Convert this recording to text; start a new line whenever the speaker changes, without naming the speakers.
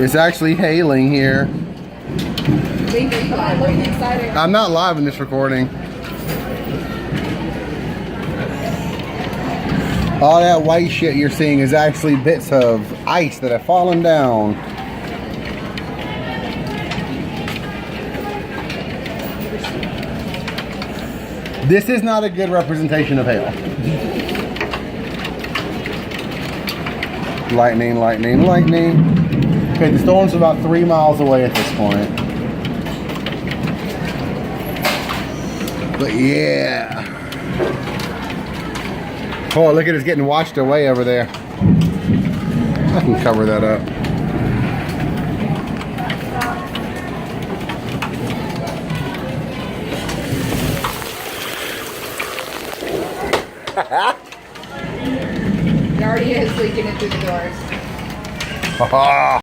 It's actually hailing here.
Excited.
I'm not live in this recording. All that white shit you're seeing is actually bits of ice that have fallen down. This is not a good representation of hail. Lightning, lightning, lightning. Okay, the storm's about 3 miles away at this point. But yeah. Oh, look at it getting washed away over there. I can cover that up.
It already is leaking in through the doors.
Ha